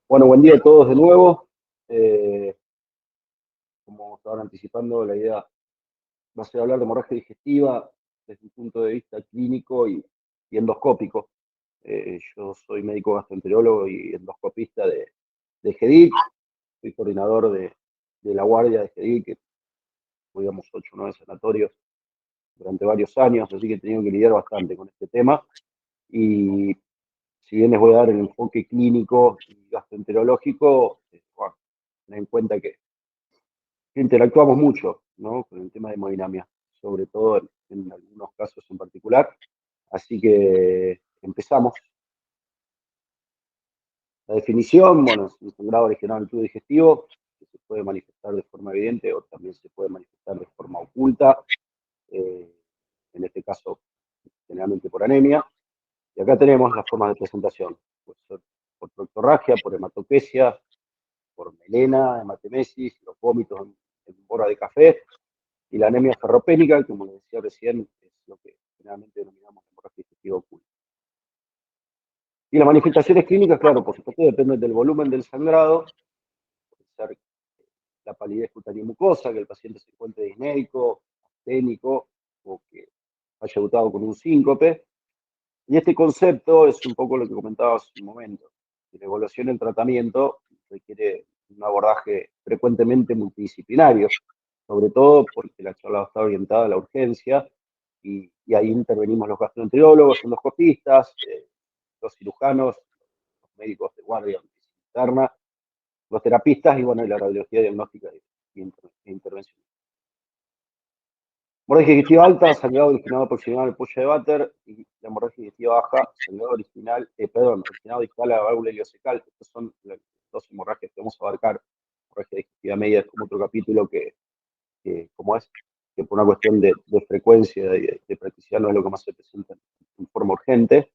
Bueno, buen día a todos de nuevo. Eh, Como estaban anticipando, la idea va a ser hablar de hemorragia digestiva desde un punto de vista clínico y endoscópico. Yo soy médico gastroenterólogo y endoscopista de GEDIC, soy coordinador de la guardia de GEDIC, que cuidamos 8 o 9 sanatorios durante varios años, así que he tenido que lidiar bastante con este tema. Y si bien les voy a dar el enfoque clínico y gastroenterológico, bueno, ten en cuenta que interactuamos mucho, ¿no? Con el tema de hemodinamia, sobre todo en algunos casos en particular. Así que empezamos. La definición, bueno, es un sangrado originado del tubo digestivo, que se puede manifestar de forma evidente o también se puede manifestar de forma oculta, eh, en este caso generalmente por anemia. Y acá tenemos las formas de presentación. Puede ser por proctorragia, por hematopesia, por melena, hematemesis, los vómitos en borra de café, y la anemia ferropénica, como les decía recién, es lo que generalmente denominamos hemorragia digestiva oculta. Y las manifestaciones clínicas, claro, por supuesto, dependen del volumen del sangrado. Puede ser la palidez cutánea y mucosa, que el paciente se encuentre disnéico, asténico, o que haya debutado con un síncope. Y este concepto es un poco lo que comentaba hace un momento. La evaluación del tratamiento requiere un abordaje frecuentemente multidisciplinario, sobre todo porque la charla está orientada a la urgencia y ahí intervenimos los gastroenterólogos, endoscopistas, los cirujanos, los médicos de guardia interna, los terapistas y bueno, y la radiología diagnóstica e intervención. Hemorragia digestiva alta, sangrado originado aproximado del pollo de váter, y la hemorragia digestiva baja, sangrado originado distal a la válvula ileocecal. Estas son las dos hemorragias que vamos a abarcar. Hemorragia digestiva media es como otro capítulo como es, que por una cuestión de frecuencia, de practicidad, no es lo que más se presenta en forma urgente.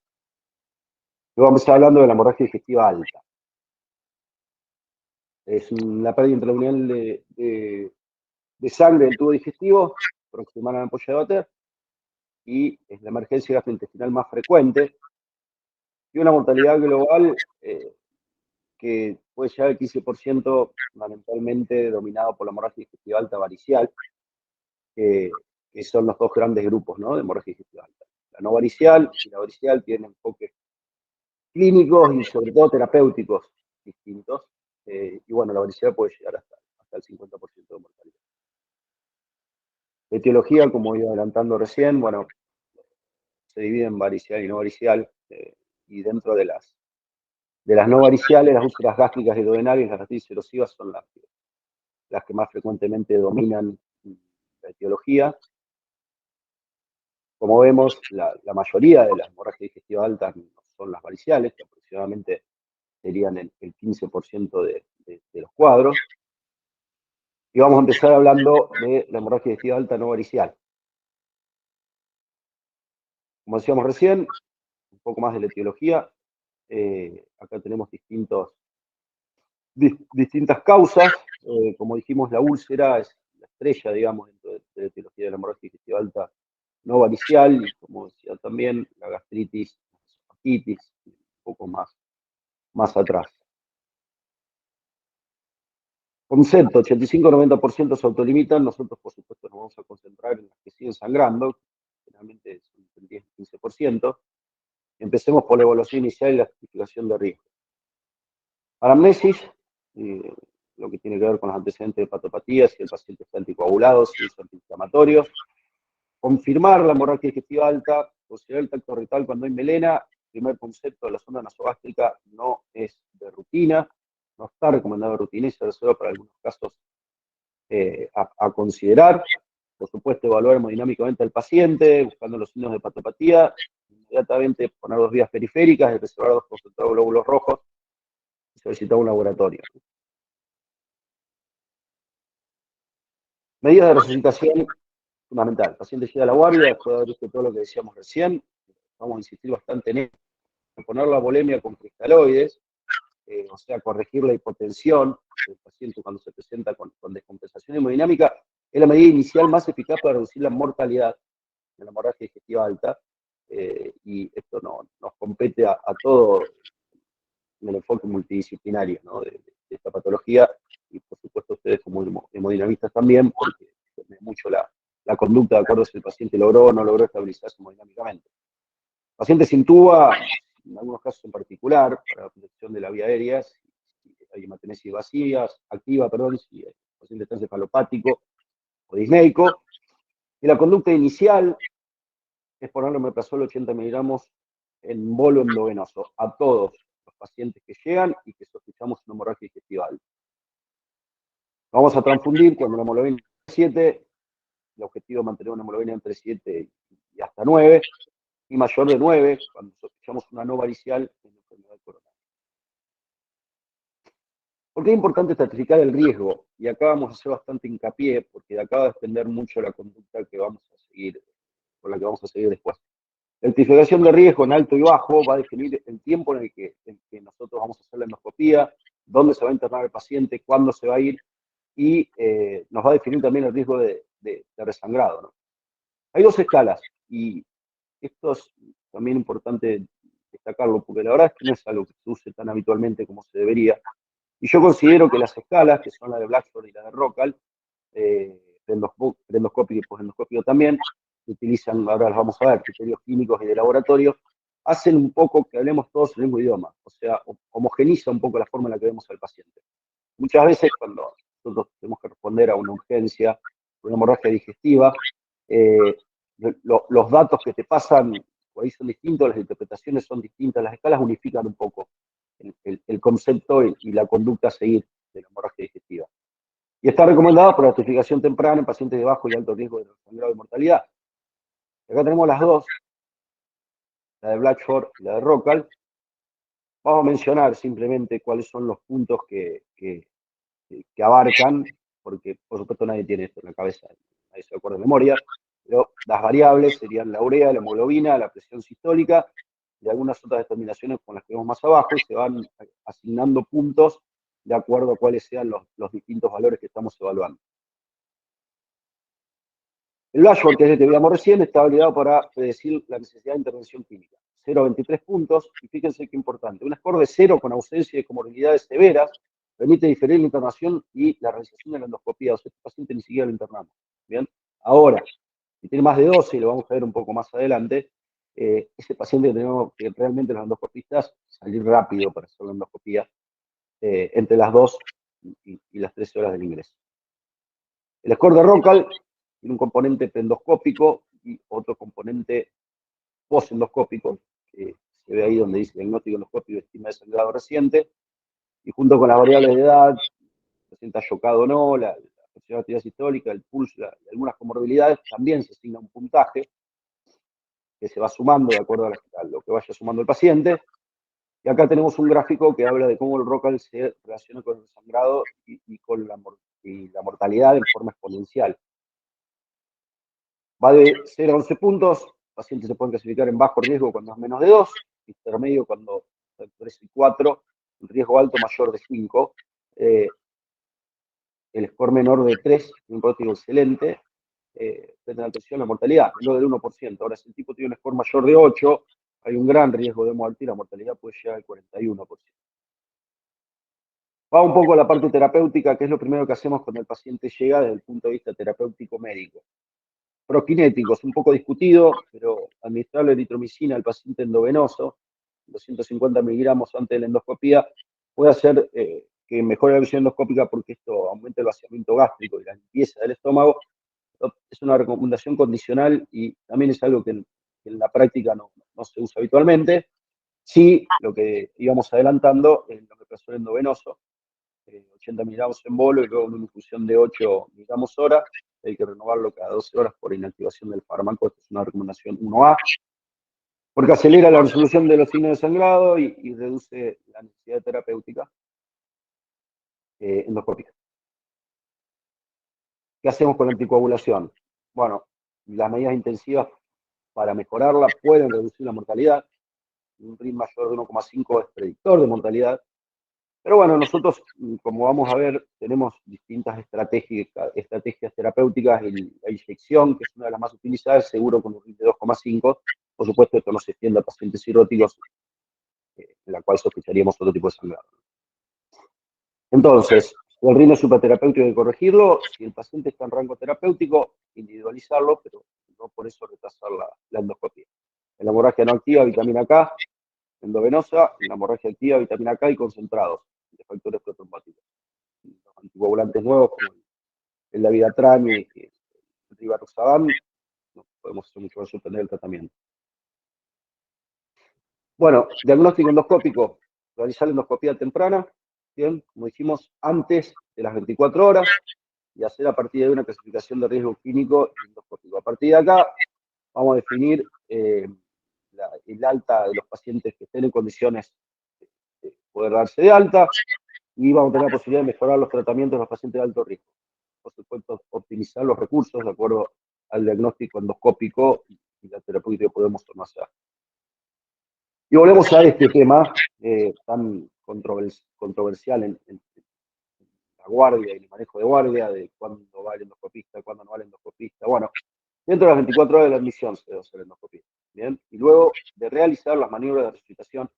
Luego vamos a estar hablando de la hemorragia digestiva alta. Es la pérdida intraluminal de sangre del tubo digestivo, proximal a la ampolla de váter, y es la emergencia gastrointestinal más frecuente, y una mortalidad global que puede llegar al 15%, fundamentalmente dominado por la hemorragia digestiva alta varicial, que son los dos grandes grupos, ¿no?, de hemorragia digestiva alta. La no varicial y la varicial tienen enfoques clínicos y sobre todo terapéuticos distintos, y bueno, la varicial puede llegar hasta el 50% de mortalidad. La etiología, como iba adelantando recién, bueno, se divide en varicial y no varicial, y dentro de las no variciales, las úlceras gástricas y duodenales, las gastritis erosivas son las que más frecuentemente dominan la etiología. Como vemos, la mayoría de las hemorragias digestivas altas no son las variciales, que aproximadamente serían el 15% de los cuadros. Y vamos a empezar hablando de la hemorragia digestiva alta no varicial. Como decíamos recién, un poco más de la etiología. Acá tenemos distintas causas. Como dijimos, la úlcera es la estrella, digamos, dentro de la etiología de la hemorragia digestiva alta no varicial, y como decía también, la gastritis, la esofagitis, un poco más atrás. Concepto, 85-90% se autolimitan. Nosotros, por supuesto, nos vamos a concentrar en las que siguen sangrando, generalmente son el 10-15%. Empecemos por la evaluación inicial y la justificación de riesgo. Anamnesis, lo que tiene que ver con los antecedentes de hepatopatía, si el paciente está anticoagulado, si es antiinflamatorio. Confirmar la hemorragia digestiva alta, considerar el tacto rectal cuando hay melena. Primer concepto, la sonda nasogástrica no es de rutina, no está recomendado de rutina y se reserva para algunos casos a considerar. Por supuesto, evaluar hemodinámicamente al paciente, buscando los signos de hepatopatía, inmediatamente poner 2 vías periféricas y reservar 2 concentrados glóbulos rojos y solicitar un laboratorio. Medidas de resucitación fundamental. El paciente llega a la guardia, después de haber visto todo lo que decíamos recién, vamos a insistir bastante en esto, poner la volemia con cristaloides, o sea, corregir la hipotensión del paciente cuando se presenta con descompensación hemodinámica, es la medida inicial más eficaz para reducir la mortalidad de la hemorragia digestiva alta, y esto nos compete a todo en el enfoque multidisciplinario, ¿no? de esta patología, y por supuesto ustedes como hemodinamistas también, porque depende mucho la conducta de acuerdo a si el paciente logró o no logró estabilizarse hemodinámicamente. El paciente se intuba, en algunos casos en particular, para la protección de la vía aérea, si hay hematemesis activa, si el paciente está encefalopático o disneico, y la conducta inicial es ponerle omeprazol 80 miligramos en bolo endovenoso a todos los pacientes que llegan y que sospechamos una hemorragia digestiva alta. Vamos a transfundir cuando la hemoglobina es 7, el objetivo es mantener una hemoglobina entre 7 y hasta 9, y mayor de 9 cuando sospechamos una no varicial en enfermedad coronaria. ¿Por qué es importante estratificar el riesgo? Y acá vamos a hacer bastante hincapié, porque de acá va a depender mucho la conducta que vamos a seguir, con la que vamos a seguir después. La estratificación de riesgo en alto y bajo va a definir el tiempo en el que nosotros vamos a hacer la endoscopía, dónde se va a internar el paciente, cuándo se va a ir, y nos va a definir también el riesgo de resangrado, ¿no? Hay dos escalas, y esto es también importante destacarlo, porque la verdad es que no es algo que se use tan habitualmente como se debería. Y yo considero que las escalas, que son la de Blackford y la de Rockall, endoscópico y posendoscópico también, que utilizan, ahora las vamos a ver, criterios clínicos y de laboratorio, hacen un poco que hablemos todos el mismo idioma, o sea, homogeniza un poco la forma en la que vemos al paciente. Muchas veces cuando nosotros tenemos que responder a una urgencia, una hemorragia digestiva, los datos que te pasan por ahí son distintos, las interpretaciones son distintas, las escalas unifican un poco el concepto y la conducta a seguir de la hemorragia digestiva. Y está recomendada por la estratificación temprana en pacientes de bajo y alto riesgo de sangrado y mortalidad. Acá tenemos las dos, la de Blackford y la de Rockall. Vamos a mencionar simplemente cuáles son los puntos que abarcan, porque por supuesto nadie tiene esto en la cabeza, nadie se acuerda de memoria, pero las variables serían la urea, la hemoglobina, la presión sistólica y algunas otras determinaciones con las que vemos más abajo, y se van asignando puntos de acuerdo a cuáles sean los distintos valores que estamos evaluando. El Blackford, que es el que veíamos recién, está validado para predecir la necesidad de intervención clínica. 0 a 23 puntos, y fíjense qué importante, un score de 0 con ausencia de comorbilidades severas permite diferir la internación y la realización de la endoscopía. O sea, este paciente ni siquiera lo internamos. ¿Bien? Ahora, si tiene más de 12, y lo vamos a ver un poco más adelante, ese paciente tenemos que realmente los endoscopistas salir rápido para hacer la endoscopía entre las 2 y las 13 horas del ingreso. El score de Rockall tiene un componente preendoscópico y otro componente posendoscópico, que se ve ahí donde dice diagnóstico endoscópico y estima de sangrado reciente, y junto con las variables de edad, el paciente ha chocado o no, la presión arterial sistólica, el pulso, y algunas comorbilidades, también se asigna un puntaje que se va sumando de acuerdo a lo que vaya sumando el paciente. Y acá tenemos un gráfico que habla de cómo el Rockall se relaciona con el sangrado y con la mortalidad en forma exponencial. Va de 0 a 11 puntos, pacientes se pueden clasificar en bajo riesgo cuando es menos de 2, intermedio cuando es 3 y 4, riesgo alto mayor de 5, el score menor de 3, un pronóstico excelente, frente a la atención la mortalidad, menor del 1%. Ahora, si el tipo tiene un score mayor de 8, hay un gran riesgo de muerte y la mortalidad puede llegar al 41%. Va un poco a la parte terapéutica, que es lo primero que hacemos cuando el paciente llega desde el punto de vista terapéutico médico. Prokinéticos, un poco discutido, pero administrarle eritromicina al paciente endovenoso, 250 miligramos antes de la endoscopía, puede hacer que mejore la visión endoscópica porque esto aumenta el vaciamiento gástrico y la limpieza del estómago. Es una recomendación condicional y también es algo que en la práctica no se usa habitualmente. Sí, lo que íbamos adelantando es lo que pasó el endovenoso, 80 miligramos en bolo y luego una infusión de 8 miligramos hora. Hay que renovarlo cada 12 horas por inactivación del fármaco. Esta es una recomendación 1A, porque acelera la resolución de los signos de sangrado y reduce la necesidad terapéutica endoscópica. ¿Qué hacemos con la anticoagulación? Bueno, las medidas intensivas para mejorarla pueden reducir la mortalidad. Un RIM mayor de 1,5 es predictor de mortalidad. Pero bueno, nosotros, como vamos a ver, tenemos distintas estrategias terapéuticas, y la inyección, que es una de las más utilizadas, seguro con un RIM de 2,5. Por supuesto, esto no se extiende a pacientes cirróticos en la cual sospecharíamos otro tipo de sangrado. Entonces, el rino supraterapéutico hay que corregirlo. Si el paciente está en rango terapéutico, individualizarlo, pero no por eso retrasar la endoscopia. En la hemorragia no activa, vitamina K, endovenosa, en la hemorragia activa, vitamina K y concentrados de factores protrombóticos. Los anticoagulantes nuevos, como el dabigatran y el rivaroxaban, no podemos hacer mucho más suspender el tratamiento. Bueno, diagnóstico endoscópico, realizar endoscopía temprana, bien, como dijimos, antes de las 24 horas, y hacer a partir de una clasificación de riesgo clínico endoscópico. A partir de acá, vamos a definir el alta de los pacientes que estén en condiciones de poder darse de alta, y vamos a tener la posibilidad de mejorar los tratamientos de los pacientes de alto riesgo. Por supuesto, optimizar los recursos de acuerdo al diagnóstico endoscópico y la terapéutica que podemos tomar. Y volvemos a este tema tan controversial en la guardia y el manejo de guardia, de cuándo va el endoscopista, cuándo no va el endoscopista. Bueno, dentro de las 24 horas de la admisión se debe hacer el endoscopista. ¿Bien? Y luego de realizar las maniobras de resucitación,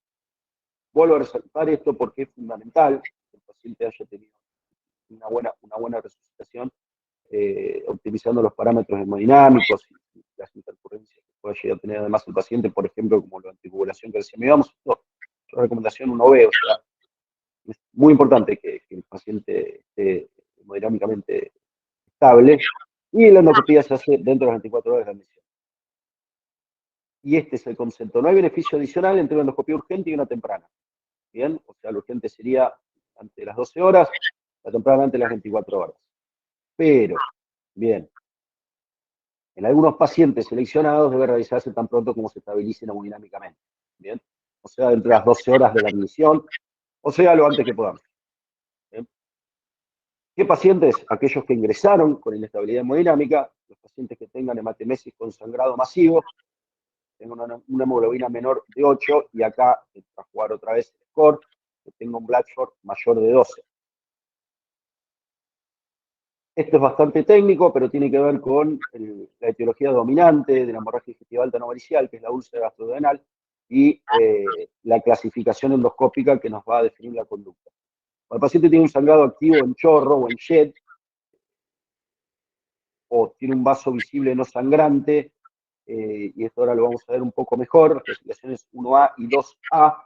vuelvo a resaltar esto porque es fundamental que el paciente haya tenido una buena resucitación, optimizando los parámetros hemodinámicos y las intercurrencias que pueda llegar a tener además el paciente, por ejemplo, como la anticoagulación que decía, digamos, la recomendación 1B, o sea, es muy importante que el paciente esté hemodinámicamente estable, y la endoscopía se hace dentro de las 24 horas de la admisión. Y este es el concepto. No hay beneficio adicional entre una endoscopía urgente y una temprana. Bien, o sea, la urgente sería antes de las 12 horas, la temprana antes de las 24 horas. Pero, bien, en algunos pacientes seleccionados debe realizarse tan pronto como se estabilicen hemodinámicamente. Bien, o sea, entre las 12 horas de la admisión, o sea, lo antes que podamos. ¿Bien? ¿Qué pacientes? Aquellos que ingresaron con inestabilidad hemodinámica, los pacientes que tengan hematemesis con sangrado masivo, tengo una hemoglobina menor de 8, y acá, para jugar otra vez el score, que tengo un Blackford mayor de 12. Esto es bastante técnico, pero tiene que ver con la etiología dominante de la hemorragia digestiva alta no varicial, que es la úlcera gastrodenal, y la clasificación endoscópica que nos va a definir la conducta. Cuando el paciente tiene un sangrado activo en chorro o en shed, o tiene un vaso visible no sangrante, y esto ahora lo vamos a ver un poco mejor, las clasificaciones 1A y 2A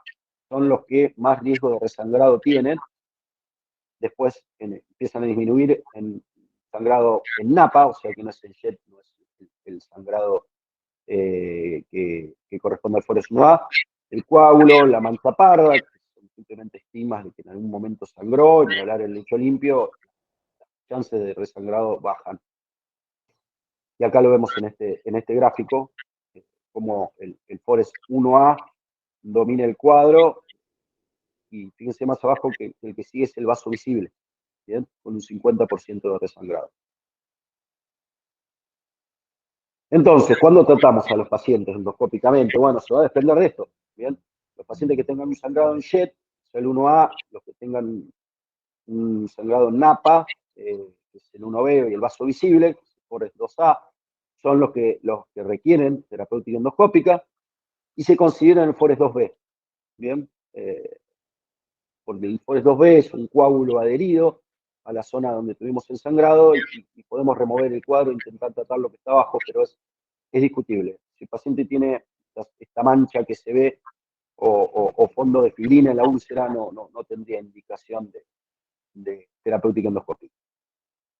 son los que más riesgo de resangrado tienen. Después empiezan a disminuir en sangrado en napa, o sea que no es el jet, no es el sangrado que corresponde al Forest 1A, el coágulo, la mancha parda, que son simplemente estigmas de que en algún momento sangró, ni hablar el lecho limpio, las chances de resangrado bajan. Y acá lo vemos en este gráfico, como el Forest 1A domina el cuadro, y fíjense más abajo que el que sigue es el vaso visible, ¿bien? Con un 50% de resangrado. Entonces, ¿cuándo tratamos a los pacientes endoscópicamente? Bueno, se va a depender de esto, ¿bien? Los pacientes que tengan un sangrado en jet, el 1A, los que tengan un sangrado en napa, que es el 1B y el vaso visible, por el 2A, son los que requieren terapéutica endoscópica, y se consideran el Forest 2B, ¿bien? Porque el Forest 2B es un coágulo adherido a la zona donde tuvimos el sangrado, y podemos remover el cuadro e intentar tratar lo que está abajo, pero es discutible. Si el paciente tiene esta mancha que se ve o fondo de fibrina en la úlcera, no tendría indicación de terapéutica endoscópica.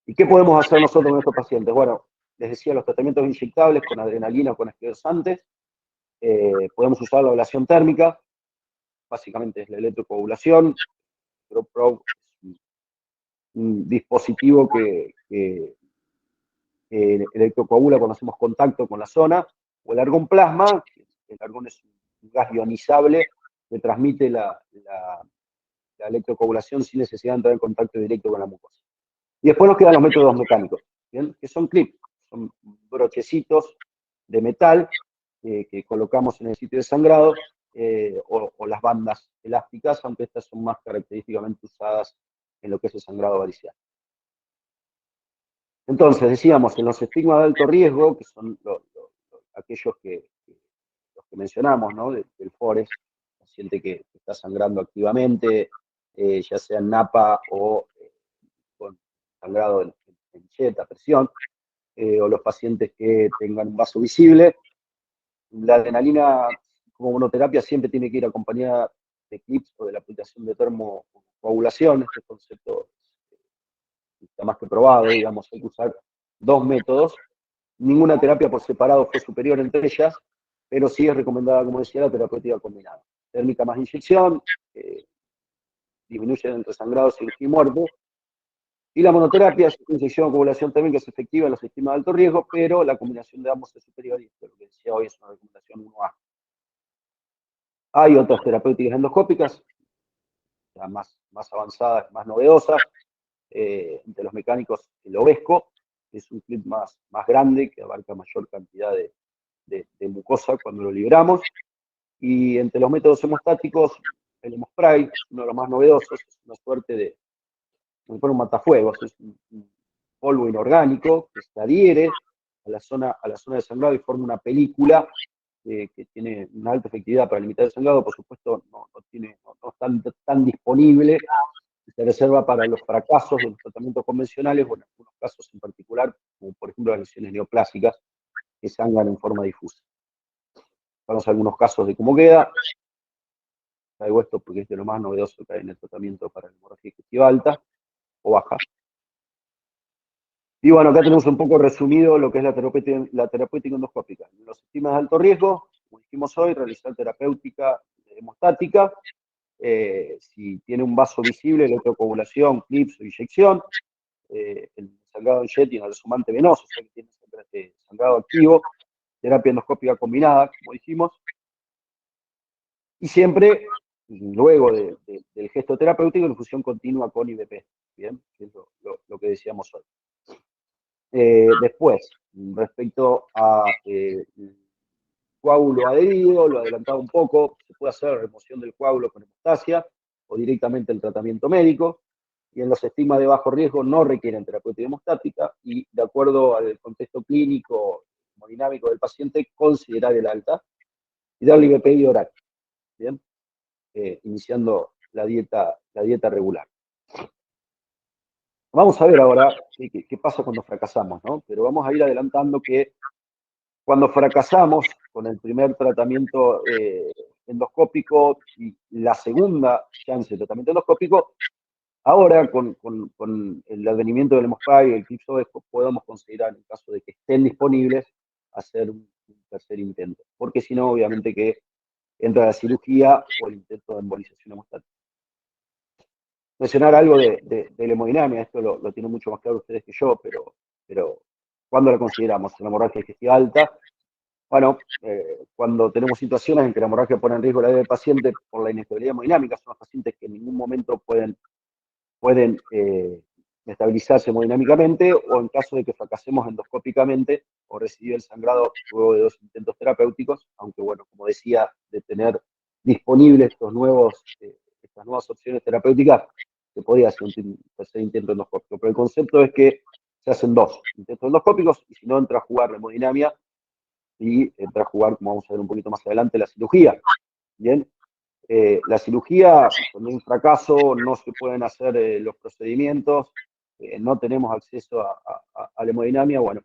¿Y qué podemos hacer nosotros con estos pacientes? Bueno, les decía, los tratamientos inyectables con adrenalina o con esclerosantes, podemos usar la ablación térmica, básicamente es la electrocoagulación. ProPro es un dispositivo que electrocoagula cuando hacemos contacto con la zona, o el argón plasma. El argón es un gas ionizable que transmite la electrocoagulación sin necesidad de entrar en contacto directo con la mucosa. Y después nos quedan los métodos mecánicos, ¿bien? Que son clips, son brochecitos de metal que colocamos en el sitio de sangrado, o las bandas elásticas, aunque estas son más característicamente usadas en lo que es el sangrado varicial. Entonces, decíamos, en los estigmas de alto riesgo, que son aquellos los que mencionamos, ¿no? Del Forest, paciente que está sangrando activamente, ya sea en napa o con sangrado en jet, a presión, o los pacientes que tengan un vaso visible. La adrenalina como monoterapia siempre tiene que ir acompañada de clips o de la aplicación de termocoagulación. Este concepto está más que probado, digamos, hay que usar dos métodos. Ninguna terapia por separado fue superior entre ellas, pero sí es recomendada, como decía, la terapéutica combinada. Térmica más inyección, disminuye el resangrado, cirugía y muerte. Y la monoterapia es inyección o coagulación térmica, es efectiva en los sistemas de alto riesgo, pero la combinación de ambos es superior, y esto es lo que decía hoy, es una recomendación 1A. Hay otras terapéuticas endoscópicas, ya más avanzadas, más novedosas, entre los mecánicos el Ovesco, que es un clip más grande, que abarca mayor cantidad de mucosa cuando lo liberamos, y entre los métodos hemostáticos, el Hemospray, uno de los más novedosos, es una suerte de, como un matafuegos, es un polvo inorgánico que se adhiere a la zona de sangrado y forma una película que tiene una alta efectividad para limitar el sangrado. Por supuesto, no está tan disponible, se reserva para los fracasos de los tratamientos convencionales o en algunos casos en particular, como por ejemplo las lesiones neoplásicas, que sangran en forma difusa. Vamos a algunos casos de cómo queda. Traigo esto porque es de lo más novedoso que hay en el tratamiento para la hemorragia digestiva alta o baja. Y bueno, acá tenemos un poco resumido lo que es la terapéutica endoscópica. En los sistemas de alto riesgo, como dijimos hoy, realizar terapéutica hemostática. Si tiene un vaso visible, electrocoagulación, clips o inyección. El sangrado en jet y en el resumante venoso, o sea que tiene sangrado activo, terapia endoscópica combinada, como dijimos. Y siempre, luego del gesto terapéutico, infusión continua con IVP. Bien, que es lo que decíamos hoy. Después, respecto a coágulo adherido, lo adelantaba un poco, se puede hacer remoción del coágulo con hemostasia o directamente el tratamiento médico, y en los estigmas de bajo riesgo no requieren terapéutica hemostática, y de acuerdo al contexto clínico hemodinámico del paciente, considerar el alta y darle IVP oral, ¿bien? Iniciando la dieta regular. Vamos a ver ahora qué pasa cuando fracasamos, ¿no? Pero vamos a ir adelantando que cuando fracasamos con el primer tratamiento endoscópico y la segunda chance de tratamiento endoscópico, ahora con el advenimiento del Hemospray y el Clipsovesco podemos considerar, en caso de que estén disponibles, hacer un tercer intento. Porque si no, obviamente que entra la cirugía o el intento de embolización hemostática. Mencionar algo de la hemodinamia, esto lo tienen mucho más claro ustedes que yo, pero ¿cuándo la consideramos? ¿En la hemorragia digestiva alta? Bueno, cuando tenemos situaciones en que la hemorragia pone en riesgo la vida del paciente por la inestabilidad hemodinámica, son los pacientes que en ningún momento pueden estabilizarse hemodinámicamente, o en caso de que fracasemos endoscópicamente o recibir el sangrado luego de 2 intentos terapéuticos, aunque bueno, como decía, de tener disponibles estas nuevas opciones terapéuticas, se podía hacer un tercer intento endoscópico. Pero el concepto es que se hacen 2 intentos endoscópicos, y si no, entra a jugar la hemodinamia y entra a jugar, como vamos a ver un poquito más adelante, la cirugía. Bien, la cirugía, cuando hay un fracaso, no se pueden hacer los procedimientos, no tenemos acceso a la hemodinamia. Bueno,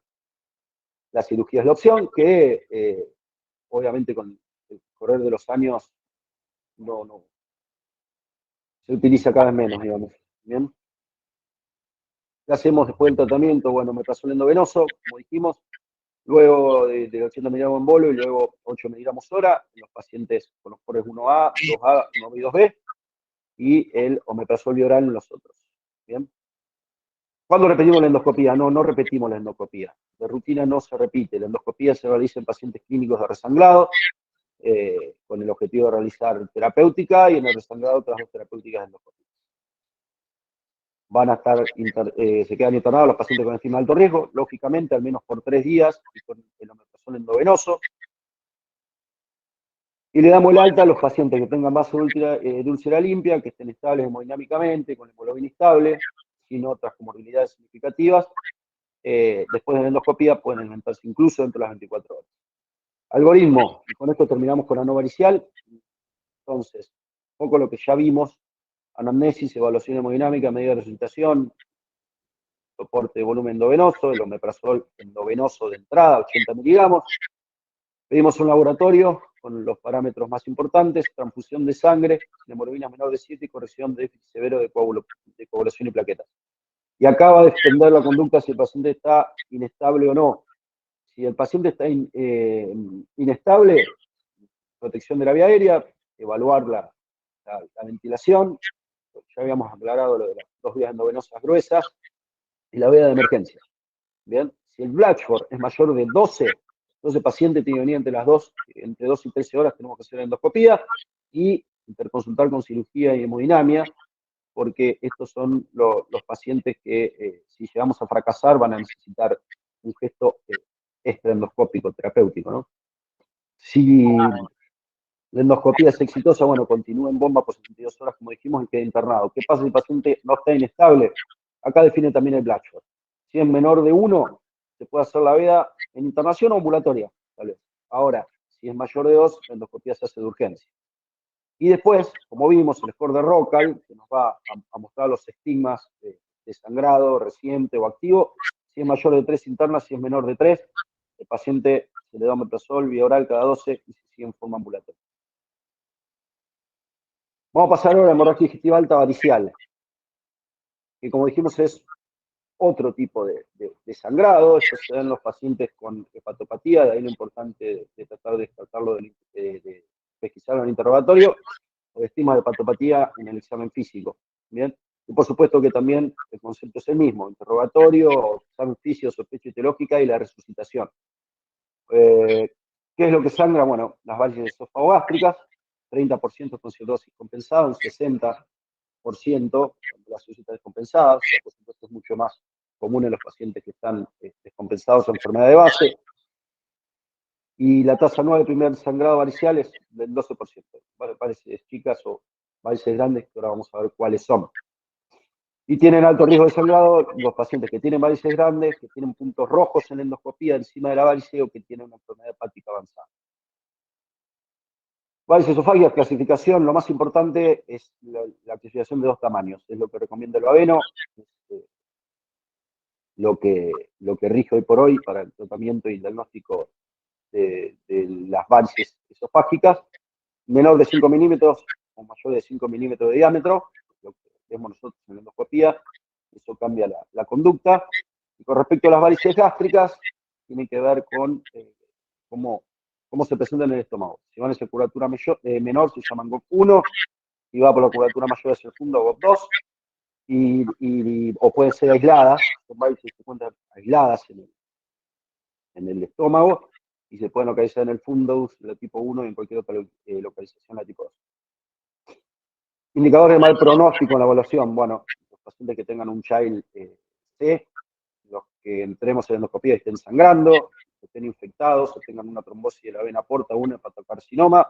la cirugía es la opción que, obviamente, con el correr de los años, no se utiliza cada vez menos, digamos. Bien, ¿qué hacemos después del tratamiento? Bueno, metrazol endovenoso, como dijimos, luego de 80 miligramos en bolo y luego 8 miligramos hora en los pacientes con los pores 1A, 2A, 1B y 2B, y el omeprazol oral en los otros. ¿Bien? ¿Cuándo repetimos la endoscopía? No repetimos la endoscopía. De rutina no se repite. La endoscopía se realiza en pacientes clínicos de resangrado, con el objetivo de realizar terapéutica, y en el resangrado otras 2 terapéuticas endoscópicas. Van a estar, se quedan internados los pacientes con estigma de alto riesgo, lógicamente al menos por 3 días, y con el omeprazol endovenoso. Y le damos el alta a los pacientes que tengan vaso de úlcera limpia, que estén estables hemodinámicamente, con hemoglobina estable, sin otras comorbilidades significativas. Después de la endoscopía pueden alimentarse incluso dentro de las 24 horas. Algoritmo, y con esto terminamos con la no varicial. Entonces, un poco lo que ya vimos, anamnesis, evaluación hemodinámica, medida de resucitación, soporte de volumen endovenoso, el omeprazol endovenoso de entrada, 80 miligramos. Pedimos un laboratorio con los parámetros más importantes, transfusión de sangre, hemoglobina menor de 7 y corrección de déficit severo de coagulación y plaquetas. Y acá va a depender la conducta si el paciente está inestable o no. Si el paciente está inestable, protección de la vía aérea, evaluar la ventilación, ya habíamos aclarado lo de las dos vías endovenosas gruesas, y la vía de emergencia. Bien, si el Blatchford es mayor de 12, entonces el paciente tiene que venir entre 2 y 13 horas, tenemos que hacer endoscopía y interconsultar con cirugía y hemodinamia, porque estos son los pacientes que si llegamos a fracasar van a necesitar un gesto extraendoscópico terapéutico, ¿no? Si la endoscopía es exitosa, bueno, continúa en bomba por 72 horas, como dijimos, y queda internado. ¿Qué pasa si el paciente no está inestable? Acá define también el Blatchford. Si es menor de 1, se puede hacer la veda en internación o ambulatoria, tal vez. Ahora, si es mayor de 2, la endoscopía se hace de urgencia. Y después, como vimos, el score de Rocal, que nos va a mostrar los estigmas de sangrado reciente o activo. Si es mayor de 3 internas, si es menor de 3, el paciente se le da omeprazol vía oral cada 12 y se sigue en forma ambulatoria. Vamos a pasar ahora a la hemorragia digestiva alta varicial, que como dijimos es otro tipo de sangrado. Esto se da en los pacientes con hepatopatía, de ahí lo importante de tratar de descartarlo, de pesquisarlo en el interrogatorio, o de estigma de hepatopatía en el examen físico. ¿Bien? Y por supuesto que también el concepto es el mismo, interrogatorio, examen físico, sospecha etiológica y la resucitación. ¿Qué es lo que sangra? Bueno, las varices esofagogástricas, 30% con cirrosis compensada, un 60% las cirrosis descompensadas, por supuesto es mucho más común en los pacientes que están descompensados o enfermedad de base, y la tasa anual de primer sangrado varicial es del 12%. Varices chicas o varices grandes, que ahora vamos a ver cuáles son. Y tienen alto riesgo de sangrado los pacientes que tienen varices grandes, que tienen puntos rojos en la endoscopía encima de la varice o que tienen una enfermedad hepática avanzada. Varices esofágicas, clasificación, lo más importante es la clasificación de 2 tamaños, es lo que recomienda el Aveno, lo que rige hoy por hoy para el tratamiento y el diagnóstico de las varices esofágicas, menor de 5 milímetros o mayor de 5 milímetros de diámetro, lo que vemos nosotros en la endoscopía, eso cambia la conducta. Y con respecto a las varices gástricas, tiene que ver con cómo se presentan en el estómago. Si van hacia curvatura menor, se llaman GOP1, y va por la curvatura mayor hacia el fondo, GOP2, o pueden ser aisladas, son varices que se encuentran aisladas en el estómago, y se pueden localizar en el fundus, la tipo 1, y en cualquier otra localización, la tipo 2. Indicadores de mal pronóstico en la evaluación. Bueno, los pacientes que tengan un Child C, los que entremos en endoscopía y estén sangrando, que estén infectados, o tengan una trombosis de la vena porta, un hepatocarcinoma,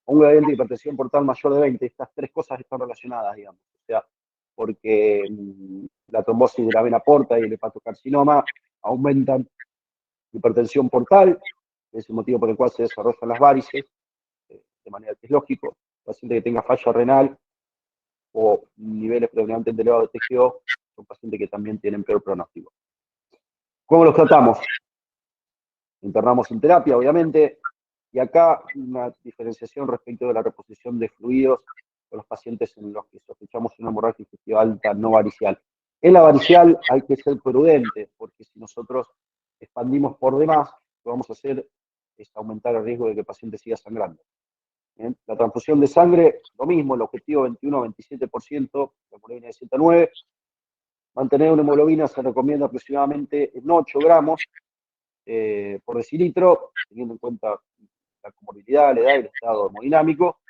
o un gradiente de hipertensión portal mayor de 20. Estas 3 cosas están relacionadas, digamos. O sea, porque la trombosis de la vena porta y el hepatocarcinoma aumentan hipertensión portal, es el motivo por el cual se desarrollan las varices, de manera que es lógico. El paciente que tenga falla renal o niveles predominantemente elevados de TGO son pacientes que también tienen peor pronóstico. ¿Cómo los tratamos? Internamos en terapia, obviamente, y acá una diferenciación respecto de la reposición de fluidos con los pacientes en los que sospechamos una hemorragia digestiva alta no varicial. En la varicial hay que ser prudente, porque si nosotros expandimos por demás, lo que vamos a hacer es aumentar el riesgo de que el paciente siga sangrando. ¿Bien? La transfusión de sangre, lo mismo, el objetivo 21-27%, la hemoglobina de 109. Mantener una hemoglobina se recomienda aproximadamente en 8 gramos por decilitro, teniendo en cuenta la comorbilidad, la edad y el estado hemodinámico.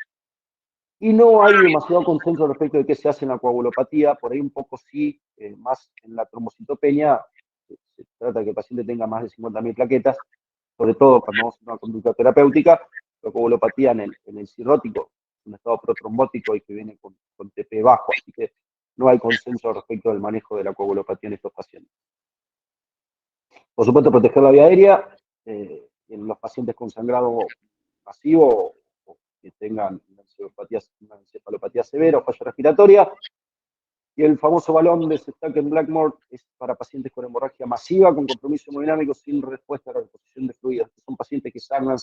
Y no hay demasiado consenso respecto de qué se hace en la coagulopatía, por ahí un poco sí, más en la trombocitopenia, se trata de que el paciente tenga más de 50.000 plaquetas, sobre todo cuando vamos a una conducta terapéutica. La coagulopatía en el cirrótico, un estado protrombótico y que viene con TP bajo, así que no hay consenso respecto del manejo de la coagulopatía en estos pacientes. Por supuesto, proteger la vía aérea en los pacientes con sangrado masivo que tengan una encefalopatía severa o falla respiratoria. Y el famoso balón de Sestaken-Blackmore es para pacientes con hemorragia masiva, con compromiso hemodinámico, sin respuesta a la reposición de fluidos. Son pacientes que sangran,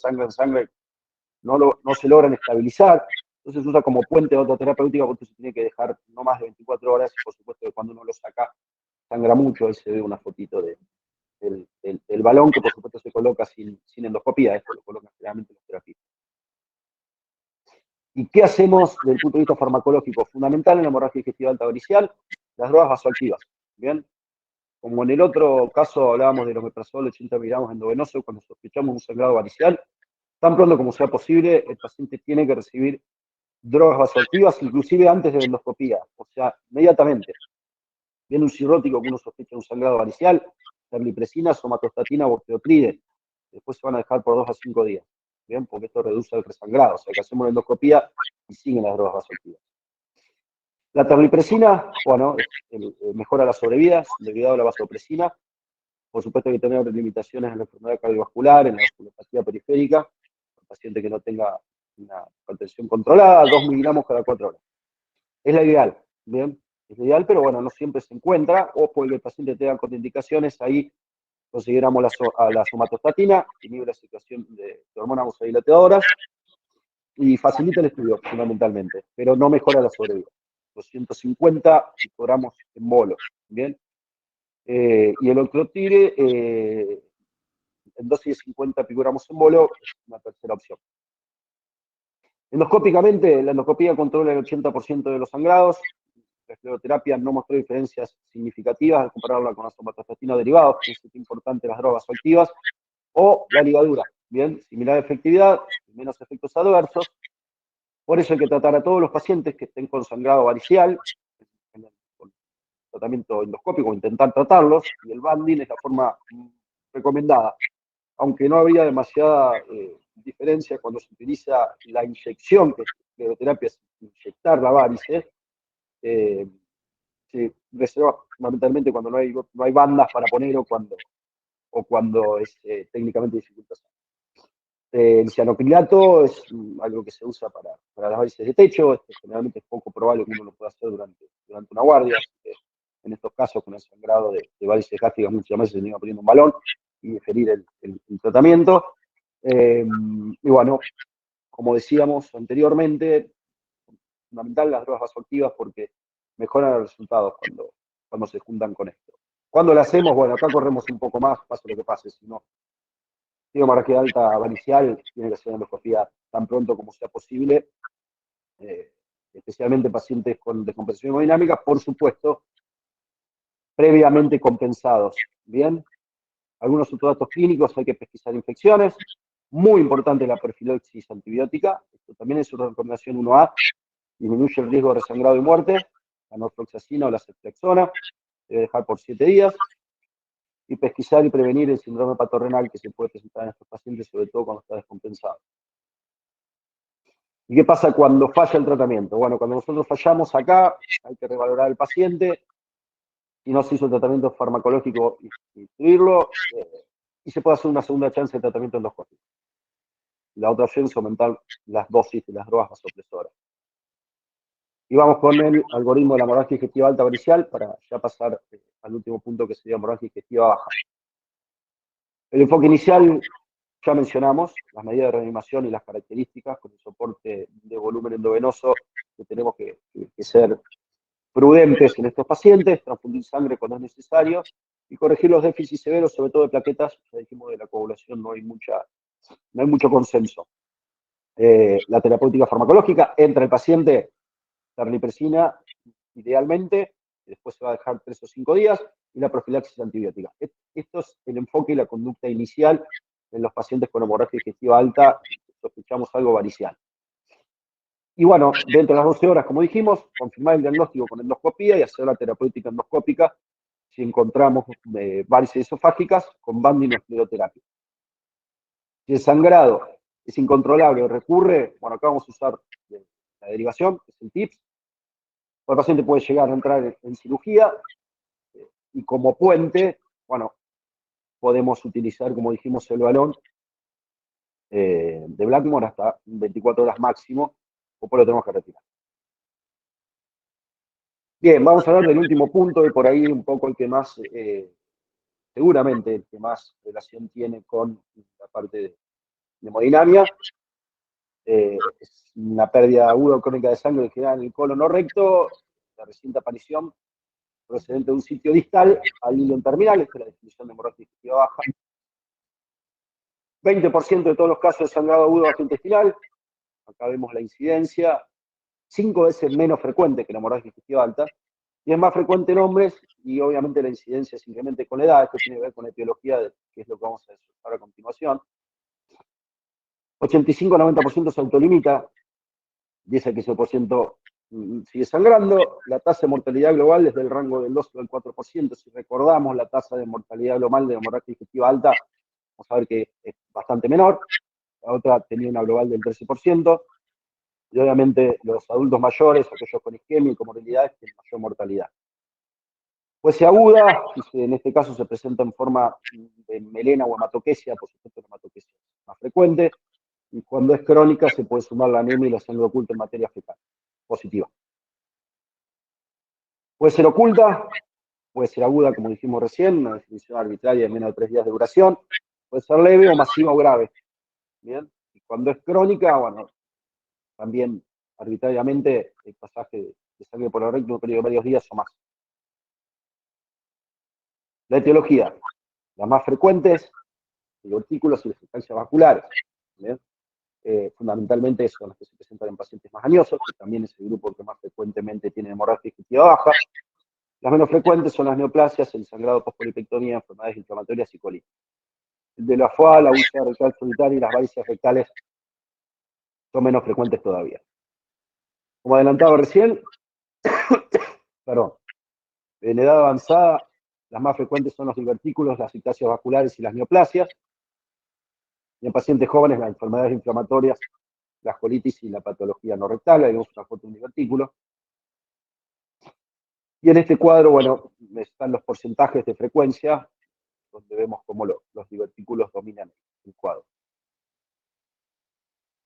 no se logran estabilizar. Entonces se usa como puente de otra terapéutica, porque se tiene que dejar no más de 24 horas, y por supuesto que cuando uno lo saca, sangra mucho. Ahí se ve una fotito del balón, que por supuesto se coloca sin endoscopía. Esto lo colocan generalmente los terapistas. ¿Y qué hacemos desde el punto de vista farmacológico? Fundamental en la hemorragia digestiva alta varicial, las drogas vasoactivas. Bien, como en el otro caso hablábamos de los omeprazol 80 miligramos endovenoso cuando sospechamos un sangrado varicial, tan pronto como sea posible, el paciente tiene que recibir drogas vasoactivas, inclusive antes de la endoscopía, o sea, inmediatamente. Viene un cirrótico que uno sospecha un sangrado varicial, terlipresina, somatostatina o octeotride. Después se van a dejar por 2 a 5 días. Bien, porque esto reduce el resangrado. O sea, que hacemos la endoscopía y siguen las drogas vasoactivas. La terlipresina, bueno, mejora la sobrevida, debido a la vasopresina. Por supuesto que tener limitaciones en la enfermedad cardiovascular, en la vasculopatía periférica, el paciente que no tenga una hipertensión controlada, 2 miligramos cada 4 horas. Es la ideal, ¿bien? Es la ideal, pero bueno, no siempre se encuentra, o porque el paciente tenga contraindicaciones, ahí consideramos la somatostatina, que inhibe la secreción de hormonas vasodilatadoras, y facilita el estudio, fundamentalmente, pero no mejora la sobrevida. 250 picogramos en bolos, ¿bien? Y el octreotide, en dosis de 50 picogramos en bolo, es una tercera opción. Endoscópicamente, la endoscopía controla el 80% de los sangrados. La escleroterapia no mostró diferencias significativas al compararla con la somatostatina derivados, que es importante las drogas activas, o la ligadura. Bien, similar efectividad, menos efectos adversos. Por eso hay que tratar a todos los pacientes que estén con sangrado varicial, con tratamiento endoscópico, intentar tratarlos, y el banding es la forma recomendada. Aunque no habría demasiada diferencia cuando se utiliza la inyección, que escleroterapia es inyectar la varice, se reserva fundamentalmente cuando no hay bandas para poner o cuando es técnicamente dificultoso. El cianocrilato es algo que se usa para las varices de techo. Generalmente es poco probable que uno lo pueda hacer durante una guardia. En estos casos, con el sangrado de varices gástricas, muchas veces se iba poniendo un balón y deferir el tratamiento. Y bueno, como decíamos anteriormente, fundamental las drogas vasoactivas porque mejoran los resultados cuando se juntan con esto. ¿Cuándo lo hacemos? Bueno, acá corremos un poco más, pase lo que pase. Si no, digo, hemorragia alta varicial, tiene que ser endoscopía tan pronto como sea posible, especialmente pacientes con descompensación hemodinámica, por supuesto, previamente compensados. Bien, algunos otros datos clínicos: hay que pesquisar infecciones. Muy importante la profilaxis antibiótica. Esto también es una recomendación 1A. Disminuye el riesgo de resangrado y muerte. La norfloxacina o la ceftriaxona. Debe dejar por 7 días. Y pesquisar y prevenir el síndrome patorrenal que se puede presentar en estos pacientes, sobre todo cuando está descompensado. ¿Y qué pasa cuando falla el tratamiento? Bueno, cuando nosotros fallamos acá, hay que revalorar al paciente. Si no se hizo el tratamiento farmacológico, instruirlo, y se puede hacer una segunda chance de tratamiento endoscópico. La otra opción es aumentar las dosis de las drogas vasopresoras. Y vamos con el algoritmo de la hemorragia digestiva alta varicial para ya pasar al último punto, que sería hemorragia digestiva baja. El enfoque inicial, ya mencionamos las medidas de reanimación y las características con el soporte de volumen endovenoso, que tenemos que ser prudentes en estos pacientes, transfundir sangre cuando es necesario y corregir los déficits severos, sobre todo de plaquetas. Ya dijimos, de la coagulación no hay mucho consenso. La terapéutica farmacológica: entra el paciente, terlipresina idealmente, después se va a dejar 3 o 5 días, y la profilaxis antibiótica. Esto es el enfoque y la conducta inicial en los pacientes con hemorragia digestiva alta, sospechamos algo varicial. Y bueno, dentro de las 12 horas, como dijimos, confirmar el diagnóstico con endoscopía y hacer la terapéutica endoscópica si encontramos varices esofágicas con banding o escleroterapia. Si el sangrado es incontrolable o recurre, bueno, acá vamos a usar la derivación, que es el TIPS. El paciente puede llegar a entrar en cirugía, y como puente, bueno, podemos utilizar, como dijimos, el balón de Blackmore hasta 24 horas máximo, o por lo tenemos que retirar. Bien, vamos a hablar del último punto, y por ahí un poco el que más, seguramente el que más relación tiene con la parte de hemodinamia. Es una pérdida aguda o crónica de sangre generada en el colon no recto, la reciente aparición procedente de un sitio distal al ilion terminal, esta es la definición de hemorragia digestiva baja. 20% de todos los casos de sangrado agudo gastrointestinal, acá vemos la incidencia, 5 veces menos frecuente que la hemorragia digestiva alta, y es más frecuente en hombres, y obviamente la incidencia se incrementa con la edad. Esto tiene que ver con la etiología, que es lo que vamos a desarrollar a continuación. 85-90% se autolimita, 10 a 15% sigue sangrando. La tasa de mortalidad global es del rango del 2 al 4%. Si recordamos la tasa de mortalidad global de hemorragia digestiva alta, vamos a ver que es bastante menor. La otra tenía una global del 13%. Y obviamente los adultos mayores, aquellos con isquemia y comorbilidades, tienen mayor mortalidad. Pues si aguda, en este caso se presenta en forma de melena o hematoquesia, por supuesto la hematoquesia es más frecuente, y cuando es crónica se puede sumar la anemia y la sangre oculta en materia fecal, positiva. Puede ser oculta, puede ser aguda, como dijimos recién, una definición arbitraria de menos de 3 días de duración, puede ser leve o masiva o grave. ¿Bien? Y cuando es crónica, bueno, también arbitrariamente el pasaje de sangre por el recto en un periodo de varios días o más. La etiología, las más frecuentes, divertículos y las sustancias vasculares. Fundamentalmente son las que se presentan en pacientes más añosos, que también es el grupo que más frecuentemente tiene hemorragia digestiva baja. Las menos frecuentes son las neoplasias, el sangrado postpolipectomía, enfermedades inflamatorias y colitis. El de la foie, la úlcera rectal solitaria y las varices rectales son menos frecuentes todavía. Como adelantaba recién, perdón, en edad avanzada, las más frecuentes son los divertículos, las ictasias vasculares y las neoplasias. Y en pacientes jóvenes, las enfermedades inflamatorias, las colitis y la patología no rectal. Ahí vemos una foto de un divertículo. Y en este cuadro, bueno, están los porcentajes de frecuencia, donde vemos cómo los divertículos dominan el cuadro.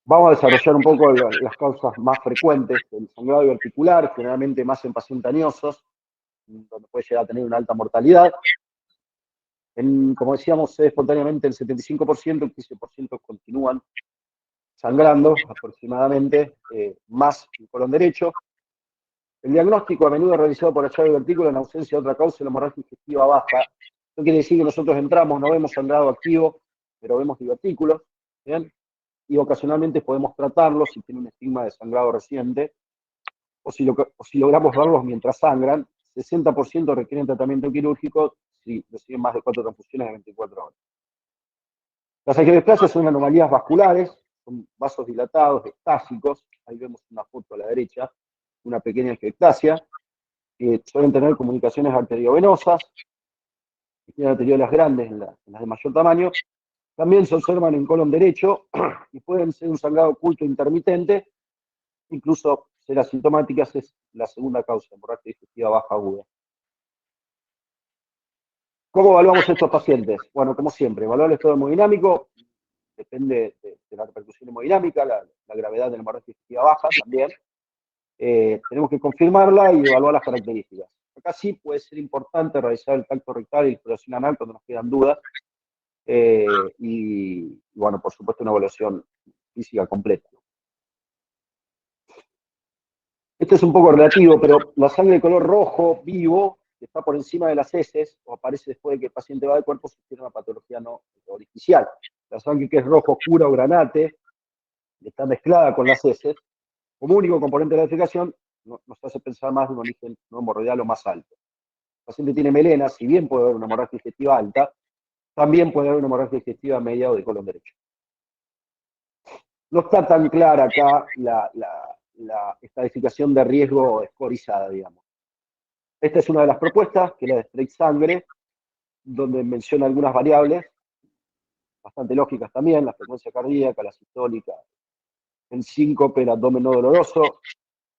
Vamos a desarrollar un poco las causas más frecuentes del sangrado diverticular, generalmente más en pacientes añosos, donde puede llegar a tener una alta mortalidad. Como decíamos, espontáneamente el 75%, el 15% continúan sangrando aproximadamente, más el colon derecho. El diagnóstico a menudo es realizado por hallazgo de divertículo en ausencia de otra causa de la hemorragia digestiva baja. No quiere decir que nosotros entramos, no vemos sangrado activo, pero vemos divertículos, ¿bien? Y ocasionalmente podemos tratarlos si tiene un estigma de sangrado reciente, o si logramos verlos mientras sangran. 60% requieren tratamiento quirúrgico si reciben más de 4 transfusiones de 24 horas. Las angiodisplasias son anomalías vasculares, son vasos dilatados, estásicos. Ahí vemos una foto a la derecha, una pequeña angioplasia, que suelen tener comunicaciones arteriovenosas, tienen arteriolas grandes en las de mayor tamaño. También se observan en colon derecho y pueden ser un sangrado oculto intermitente, incluso ser asintomáticas, es la segunda causa de hemorragia digestiva baja aguda. ¿Cómo evaluamos a estos pacientes? Bueno, como siempre, evaluar el estado hemodinámico, depende de la repercusión hemodinámica, la gravedad de la hemorragia digestiva baja también. Tenemos que confirmarla y evaluar las características. Acá sí puede ser importante realizar el tacto rectal y la exploración anal cuando nos quedan dudas. Y bueno, por supuesto, una evaluación física completa. Esto es un poco relativo, pero la sangre de color rojo vivo, que está por encima de las heces, o aparece después de que el paciente va del cuerpo, sugiere una patología no orificial. La sangre que es rojo oscura o granate, está mezclada con las heces, como único componente de la defecación, nos hace pensar más de un origen no hemorroidal o más alto. El paciente tiene melena, si bien puede haber una hemorragia digestiva alta, también puede haber una hemorragia digestiva media o de colon derecho. No está tan clara acá la estadificación de riesgo escorizada, digamos. Esta es una de las propuestas, que es la de Straight Sangre, donde menciona algunas variables, bastante lógicas también, la frecuencia cardíaca, la sistólica, el síncope, el abdomen no doloroso,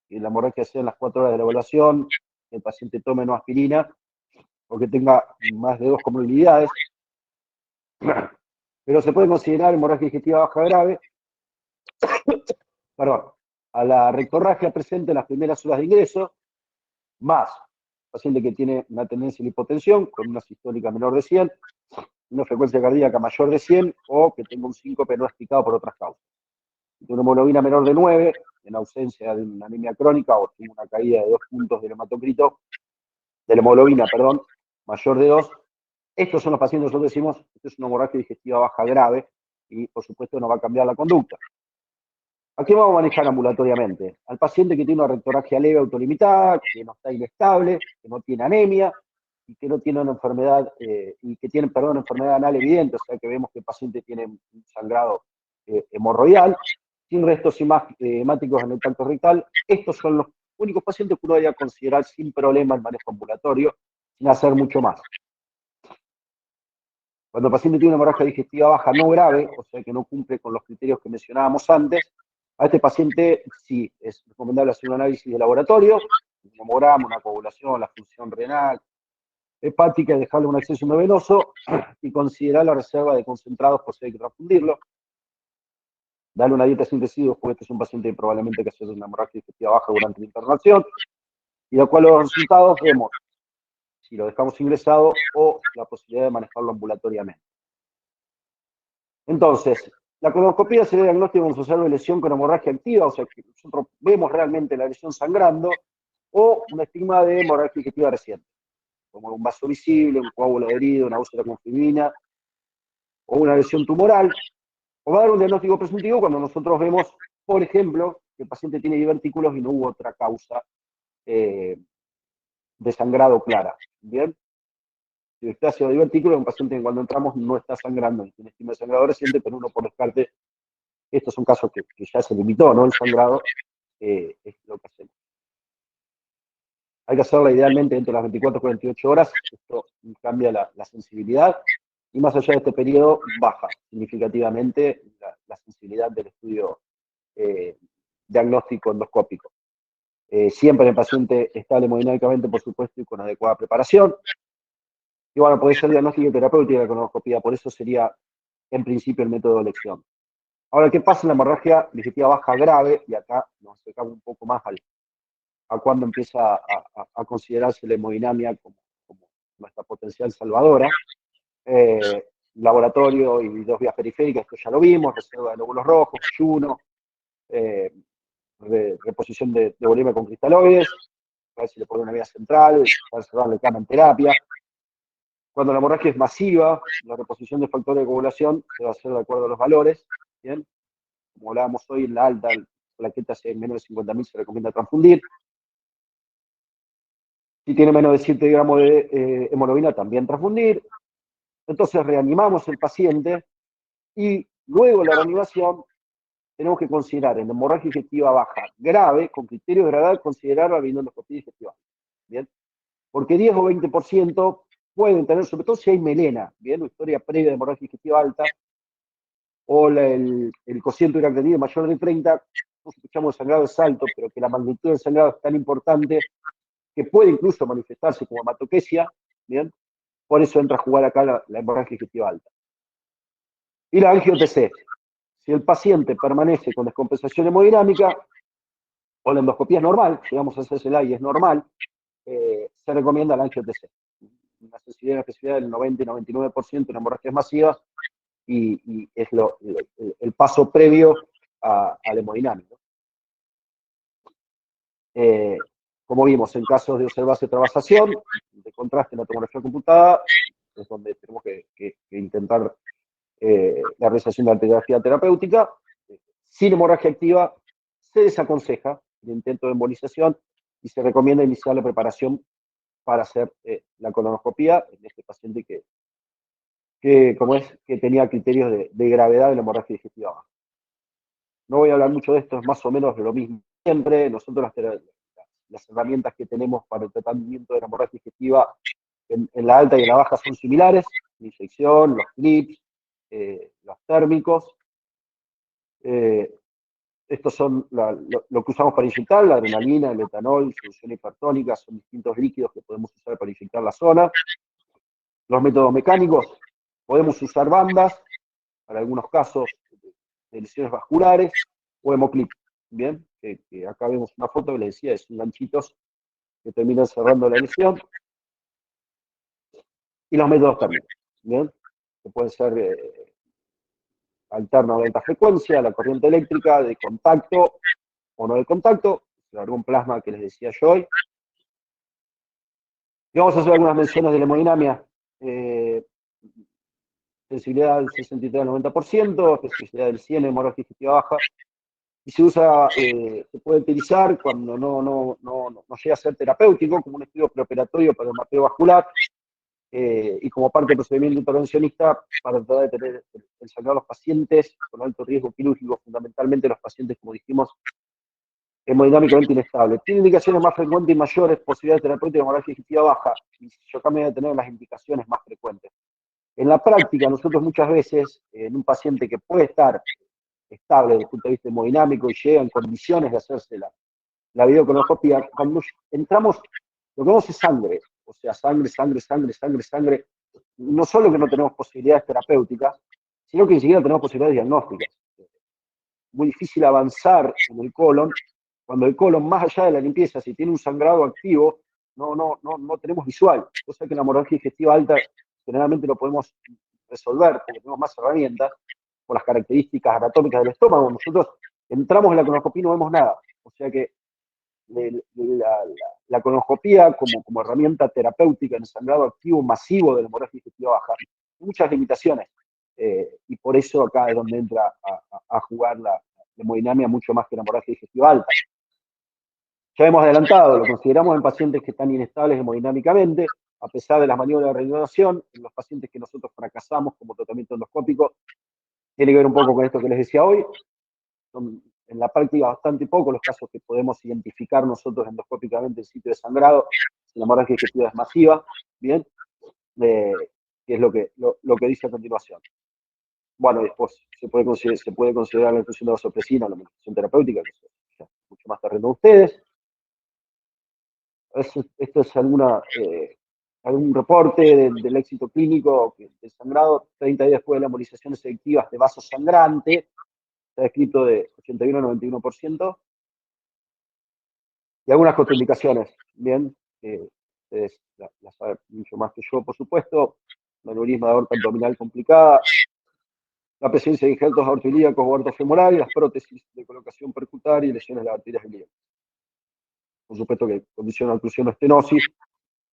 y la hemorragia sea en las 4 horas de la evaluación, que el paciente tome no aspirina, o que tenga más de 2 comorbilidades. pero se puede considerar hemorragia digestiva baja grave, perdón, a la rectorragia presente en las primeras horas de ingreso, más paciente que tiene una tendencia a la hipotensión, con una sistólica menor de 100, una frecuencia cardíaca mayor de 100, o que tenga un síncope no explicado por otras causas. Si tiene una hemoglobina menor de 9, en ausencia de una anemia crónica, o tiene una caída de 2 puntos del hematocrito, de la hemoglobina, perdón, mayor de 2, estos son los pacientes, nosotros decimos, esto es una hemorragia digestiva baja grave, y por supuesto no va a cambiar la conducta. ¿A qué vamos a manejar ambulatoriamente? Al paciente que tiene una rectorragia leve autolimitada, que no está inestable, que no tiene anemia y que no tiene una enfermedad, y que tiene, perdón, enfermedad anal evidente, o sea que vemos que el paciente tiene un sangrado hemorroidal, sin restos hemáticos en el tracto rectal. Estos son los únicos pacientes que uno debe considerar sin problema el manejo ambulatorio, sin hacer mucho más. Cuando el paciente tiene una hemorragia digestiva baja no grave, o sea que no cumple con los criterios que mencionábamos antes, a este paciente sí es recomendable hacer un análisis de laboratorio, un hemograma, una coagulación, la función renal, hepática, y dejarle un acceso venoso y considerar la reserva de concentrados por si hay que transfundirlo. Darle una dieta sin residuos, porque este es un paciente que probablemente que hacer una hemorragia digestiva baja durante la internación, y de cual los resultados vemos si lo dejamos ingresado o la posibilidad de manejarlo ambulatoriamente. Entonces, la colonoscopia sería el diagnóstico en su de lesión con hemorragia activa, o sea que nosotros vemos realmente la lesión sangrando, o un estigma de hemorragia digestiva reciente, como un vaso visible, un coágulo adherido, una úlcera con fibrina, o una lesión tumoral, o va a dar un diagnóstico presuntivo cuando nosotros vemos, por ejemplo, que el paciente tiene divertículos y no hubo otra causa de sangrado clara. ¿Bien? Si usted hace divertículos, un paciente que cuando entramos no está sangrando, tiene estigma de sangrado reciente, pero uno por descarte, estos son casos que ya se limitó, ¿no? El sangrado es lo que hacemos. Hay que hacerla idealmente dentro de las 24 48 horas, esto cambia la sensibilidad, y más allá de este periodo baja significativamente la sensibilidad del estudio diagnóstico endoscópico. Siempre el paciente estable hemodinámicamente, por supuesto, y con adecuada preparación. Y bueno, puede ser diagnóstico terapéutico de la colonoscopia, por eso sería en principio el método de elección. Ahora, ¿qué pasa en la hemorragia digestiva baja grave? Y acá nos acercamos un poco más a cuando empieza a considerarse la hemodinamia como nuestra potencial salvadora. Laboratorio y 2 vías periféricas, esto ya lo vimos, reserva de glóbulos rojos, ayuno, reposición de volumen con cristaloides, a ver si le pone una vía central, para cerrarle cama en terapia. Cuando la hemorragia es masiva, la reposición de factores de coagulación se va a hacer de acuerdo a los valores, ¿bien? Como hablábamos hoy, en la alta, plaquetas en menos de 50.000 se recomienda transfundir. Si tiene menos de 7 gramos de hemoglobina, también transfundir. Entonces reanimamos el paciente y luego de la reanimación tenemos que considerar en hemorragia digestiva baja grave, con criterio de gravedad, considerar la endoscopia digestiva. ¿Bien? Porque 10 o 20% pueden tener, sobre todo si hay melena, ¿bien? Una historia previa de hemorragia digestiva alta, o el cociente uractanido mayor de 30, nosotros escuchamos el sangrado es alto, pero que la magnitud del sangrado es tan importante que puede incluso manifestarse como hematoquesia, ¿bien? Por eso entra a jugar acá la hemorragia digestiva alta. Y la angio-TC. Si el paciente permanece con descompensación hemodinámica, o la endoscopía es normal, llegamos a hacérsela y es normal, se recomienda la angio-TC. Una sensibilidad y especificidad del 90 y 99% en hemorragias masivas, y es el paso previo a la hemodinámica. Como vimos, en casos de observarse trabasación, de contraste en la tomografía computada, es donde tenemos que intentar la realización de la radiografía terapéutica. Sin hemorragia activa, se desaconseja el intento de embolización y se recomienda iniciar la preparación para hacer la colonoscopía en este paciente que tenía criterios de gravedad de la hemorragia digestiva baja. No voy a hablar mucho de esto, es más o menos lo mismo siempre. Nosotros las herramientas que tenemos para el tratamiento de la hemorragia digestiva en la alta y en la baja son similares: la inyección, los clips, los térmicos. Estos son lo que usamos para inyectar: la adrenalina, el etanol, solución hipertónica, son distintos líquidos que podemos usar para inyectar la zona. Los métodos mecánicos, podemos usar bandas, para algunos casos de lesiones vasculares, o hemoclip, ¿bien? Que acá vemos una foto que les decía, son ganchitos que terminan cerrando la lesión, y los métodos térmicos, ¿bien? Que pueden ser alterna o de alta frecuencia, la corriente eléctrica, de contacto o no de contacto, algún plasma que les decía yo hoy. Y vamos a hacer algunas menciones de la hemodinamia. Sensibilidad del 63 al 90%, especificidad del 100 en hemorragia digestiva baja, y se usa, se puede utilizar cuando no llega a ser terapéutico, como un estudio preoperatorio para el mapeo vascular, y como parte del procedimiento intervencionista para tratar de tener el sangrado a los pacientes con alto riesgo quirúrgico, fundamentalmente los pacientes, como dijimos, hemodinámicamente inestable. Tiene indicaciones más frecuentes y mayores, posibilidades terapéuticas de hemorragia digestiva baja, y yo acá me voy a tener las indicaciones más frecuentes. En la práctica, nosotros muchas veces, en un paciente que puede estar estable desde el punto de vista hemodinámico y llega en condiciones de hacerse la videocoloscopia, cuando entramos, lo que vemos es sangre, o sea, sangre, sangre, sangre, sangre, sangre. No solo que no tenemos posibilidades terapéuticas, sino que ni siquiera tenemos posibilidades diagnósticas. Muy difícil avanzar en el colon, cuando el colon, más allá de la limpieza, si tiene un sangrado activo, no tenemos visual, cosa que en la hemorragia digestiva alta generalmente lo podemos resolver porque tenemos más herramientas por las características anatómicas del estómago. Nosotros entramos en la colonoscopía y no vemos nada, o sea que la colonoscopía como herramienta terapéutica en el sangrado activo masivo de la hemorragia digestiva baja, muchas limitaciones, y por eso acá es donde entra a jugar la hemodinamia mucho más que la hemorragia digestiva alta. Ya hemos adelantado, lo consideramos en pacientes que están inestables hemodinámicamente, a pesar de las maniobras de reanimación, en los pacientes que nosotros fracasamos como tratamiento endoscópico, tiene que ver un poco con esto que les decía hoy. Son en la práctica bastante pocos los casos que podemos identificar nosotros endoscópicamente el sitio de sangrado, si la hemorragia digestiva es masiva, ¿bien? Que es lo que dice a continuación. Bueno, después se puede considerar la inclusión de vasopresina o la medicación terapéutica, que es mucho más terreno de ustedes. Esto es algún reporte del éxito clínico del sangrado 30 días después de las embolizaciones selectivas de vaso sangrante, está descrito de 81 a 91%, y algunas contraindicaciones, bien, ustedes las saben mucho más que yo, por supuesto, un aneurisma de aorta abdominal complicada, la presencia de injertos aortoilíacos o aortofemorales, las prótesis de colocación percutaria y lesiones de las arterias ilíacas. Por supuesto que condiciona la oclusión o estenosis,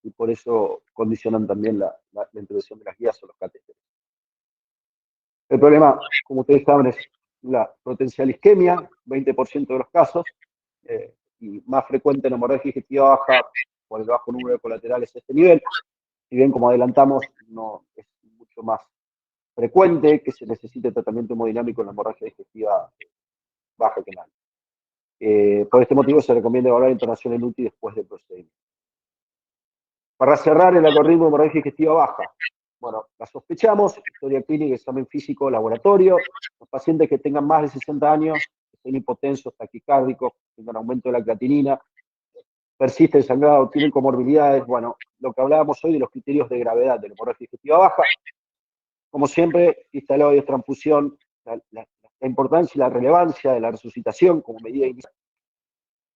y por eso condicionan también la introducción de las guías o los catéteres. El problema, como ustedes saben, es la potencial isquemia, 20% de los casos, y más frecuente en hemorragia digestiva baja por el bajo número de colaterales a este nivel. Si bien, como adelantamos, no es mucho más frecuente que se necesite tratamiento hemodinámico en la hemorragia digestiva baja que en alta. Por este motivo se recomienda evaluar internación en UTI después del procedimiento. Para cerrar el algoritmo de hemorragia digestiva baja, bueno, la sospechamos, historia clínica, examen físico, laboratorio, los pacientes que tengan más de 60 años, que estén hipotensos, taquicárdicos, tengan aumento de la creatinina, persiste el sangrado, tienen comorbilidades, bueno, lo que hablábamos hoy de los criterios de gravedad de la hemorragia digestiva baja, como siempre, histaloides, transfusión, la importancia y la relevancia de la resucitación como medida inicial.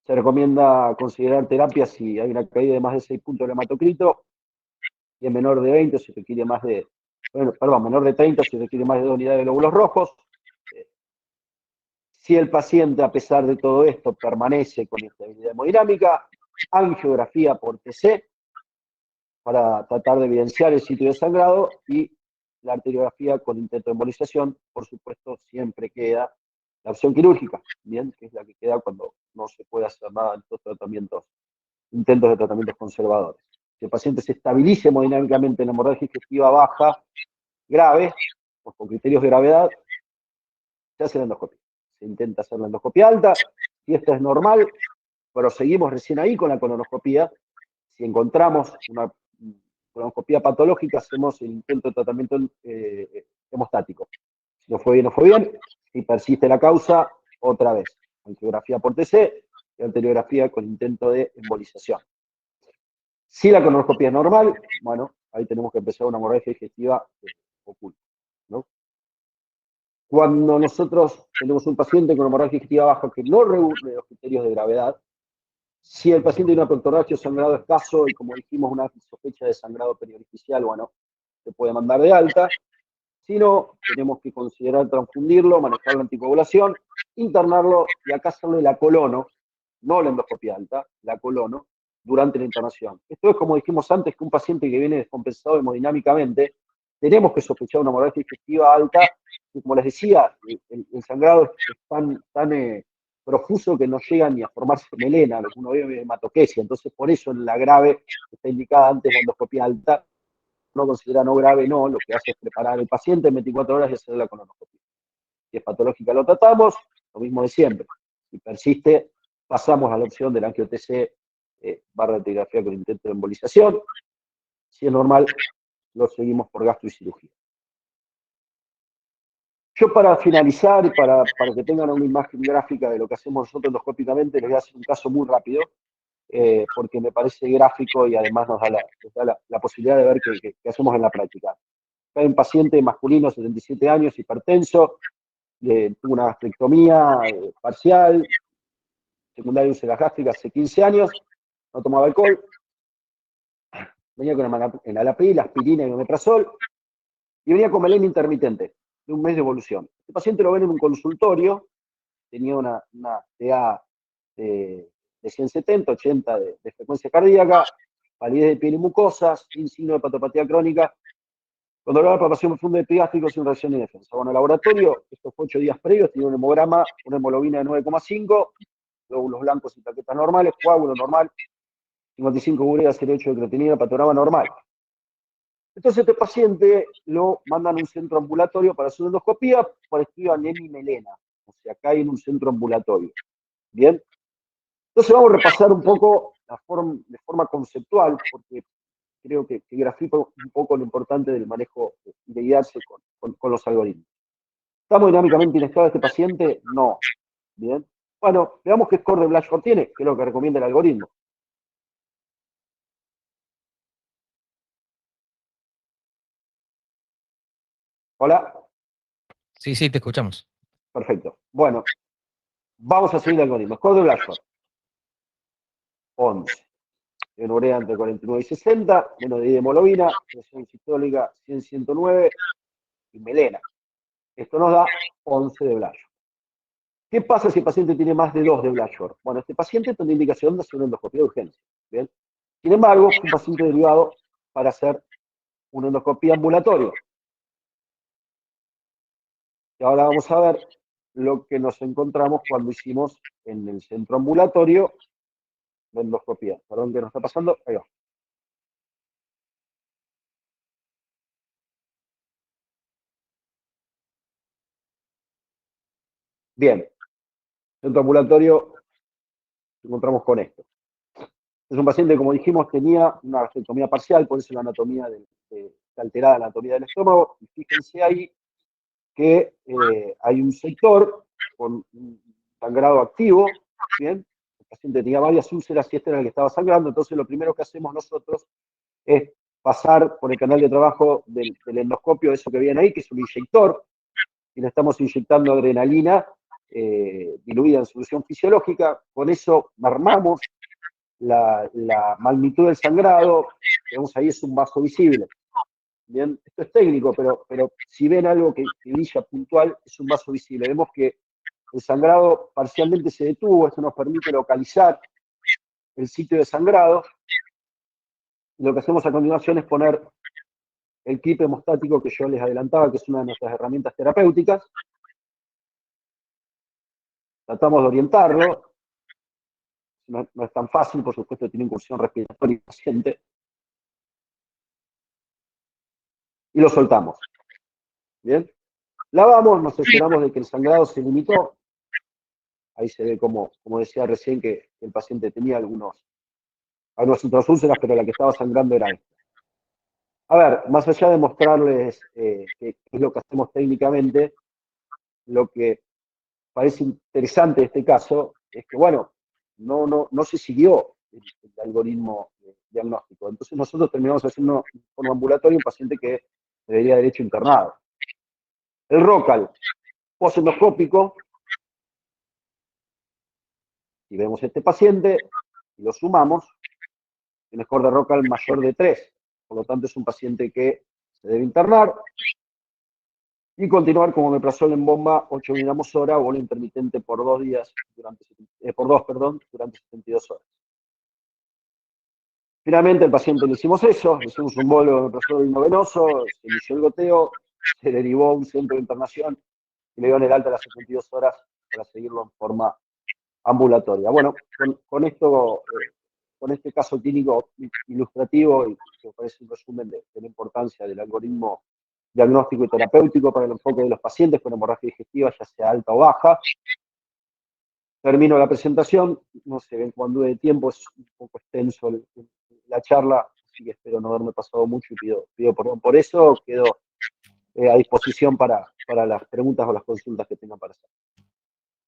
Se recomienda considerar terapia si hay una caída de más de 6 puntos del hematocrito, y en menor de 20 si requiere más de, menor de 30 si requiere más de 2 unidades de glóbulos rojos. Si el paciente, a pesar de todo esto, permanece con inestabilidad hemodinámica, angiografía por TC para tratar de evidenciar el sitio de sangrado, y la arteriografía con intento de embolización, por supuesto, siempre queda la opción quirúrgica, bien, que es la que queda cuando no se puede hacer nada en estos tratamientos, intentos de tratamientos conservadores. Si el paciente se estabiliza hemodinámicamente en la hemorragia digestiva baja grave, pues con criterios de gravedad, se hace la endoscopia. Se intenta hacer la endoscopia alta, si esto es normal, pero seguimos recién ahí con la colonoscopia. Si encontramos una colonoscopia patológica, hacemos el intento de tratamiento hemostático. Si no fue bien, no fue bien. Si persiste la causa, otra vez. Angiografía por TC y arteriografía con intento de embolización. Si la colonoscopia es normal, bueno, ahí tenemos que empezar una hemorragia digestiva oculta, ¿no? Cuando nosotros tenemos un paciente con hemorragia digestiva baja que no reúne los criterios de gravedad, si el paciente tiene una proctorracio, sangrado escaso y, como dijimos, una sospecha de sangrado periorificial, bueno, se puede mandar de alta. Si no, tenemos que considerar transfundirlo, manejar la anticoagulación, internarlo y acá hacerle la colono, no la endoscopia alta, la colono, durante la internación. Esto es, como dijimos antes, que un paciente que viene descompensado hemodinámicamente, tenemos que sospechar una hemorragia digestiva alta, y como les decía, el sangrado es tan profuso que no llega ni a formarse melena, lo que uno ve hematoquesia, entonces por eso en la grave está indicada antes la endoscopia alta. No considera no grave, no, lo que hace es preparar al paciente en 24 horas y hacerle la colonoscopia. Si es patológica lo tratamos, lo mismo de siempre. Si persiste, pasamos a la opción del angio-TC barra etigrafía con intento de embolización. Si es normal, lo seguimos por gastro y cirugía. Yo, para finalizar y para que tengan una imagen gráfica de lo que hacemos nosotros endoscópicamente, les voy a hacer un caso muy rápido, porque me parece gráfico y además nos da la posibilidad de ver qué hacemos en la práctica. Hay un paciente masculino, 77 años, hipertenso, tuvo una gastrectomía parcial, secundaria úlcera gástrica hace 15 años, no tomaba alcohol, venía con enalapril, aspirina y omeprazol, y venía con melena intermitente, de un mes de evolución. Este paciente lo ven en un consultorio, tenía una TA de 170, 80 de frecuencia cardíaca, palidez de piel y mucosas, sin signo de patopatía crónica. Cuando hablaba de palpación profunda de epigástrico, sin reacción ni defensa. Bueno, el laboratorio, estos 8 días previos, tenía un hemograma, una hemoglobina de 9,5, glóbulos blancos y plaquetas normales, coágulo normal, 55 ureas, 0,8 de creatinina, patograma normal. Entonces este paciente lo mandan a un centro ambulatorio para hacer endoscopía por estudio anemia y melena. O sea, acá hay en un centro ambulatorio. Bien. Entonces vamos a repasar un poco de forma conceptual, porque creo que grafico un poco lo importante del manejo de guiarse con los algoritmos. ¿Estamos dinámicamente inestable este paciente? No. Bien. Bueno, veamos qué score de Blanchard tiene, que es lo que recomienda el algoritmo. Hola. Sí, sí, te escuchamos. Perfecto. Bueno, vamos a seguir el algoritmo. Score de Blanchard, 11. En urea entre 49 y 60, menos de 10 de hemoglobina, presión sistólica 100, 109 y melena. Esto nos da 11 de Blanchard. ¿Qué pasa si el paciente tiene más de 2 de Blanchard? Bueno, este paciente tendría indicación de hacer una endoscopia de urgencia. ¿Bien? Sin embargo, fue un paciente derivado para hacer una endoscopia ambulatoria. Y ahora vamos a ver lo que nos encontramos cuando hicimos en el centro ambulatorio la endoscopia. Perdón, ¿qué nos está pasando? Ahí va. Bien, centro ambulatorio, nos encontramos con esto. Es un paciente, como dijimos, tenía una gastrectomía parcial, por eso la anatomía alterada, la anatomía del estómago. Y fíjense ahí que hay un sector con un sangrado activo, ¿bien? El paciente tenía varias úlceras y este era el que estaba sangrando, entonces lo primero que hacemos nosotros es pasar por el canal de trabajo del endoscopio, eso que viene ahí, que es un inyector, y le estamos inyectando adrenalina diluida en solución fisiológica. Con eso mermamos la magnitud del sangrado. Vemos ahí, es un vaso visible. Bien, esto es técnico, pero si ven algo que brilla puntual, es un vaso visible. Vemos que el sangrado parcialmente se detuvo, esto nos permite localizar el sitio de sangrado. Y lo que hacemos a continuación es poner el clip hemostático que yo les adelantaba, que es una de nuestras herramientas terapéuticas. Tratamos de orientarlo. No es tan fácil, por supuesto, tiene incursión respiratoria el paciente. Y lo soltamos. Bien. Lavamos, nos aseguramos de que el sangrado se limitó. Ahí se ve, como decía recién, que el paciente tenía algunas otras úlceras, pero la que estaba sangrando era esta. A ver, más allá de mostrarles qué es lo que hacemos técnicamente, lo que parece interesante de este caso es que, bueno, no se siguió el algoritmo diagnóstico. Entonces nosotros terminamos haciendo en forma ambulatoria un paciente que debería haber hecho internado. El ROCAL. posendoscópico, si vemos este paciente y lo sumamos, tiene score de Rockall mayor de 3. Por lo tanto, es un paciente que se debe internar y continuar con omeprazol en bomba 8 miligramos hora o bolo intermitente por 2 días, durante 72 horas. Finalmente, al paciente le hicimos eso, le hicimos un bolo de omeprazol endovenoso, se inició el goteo, se derivó a un centro de internación y le dieron el alta a las 72 horas para seguirlo en forma ambulatoria. Bueno, con esto, con este caso clínico ilustrativo, y que parece un resumen de la importancia del algoritmo diagnóstico y terapéutico para el enfoque de los pacientes con hemorragia digestiva, ya sea alta o baja. Termino la presentación, no sé en cuánto de tiempo, es un poco extenso la charla, así que espero no haberme pasado mucho y pido perdón por eso. Quedo a disposición para las preguntas o las consultas que tengan para hacer.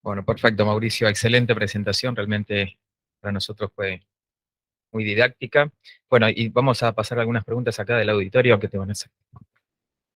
Bueno, perfecto, Mauricio. Excelente presentación. Realmente para nosotros fue muy didáctica. Bueno, y vamos a pasar algunas preguntas acá del auditorio que te van a hacer.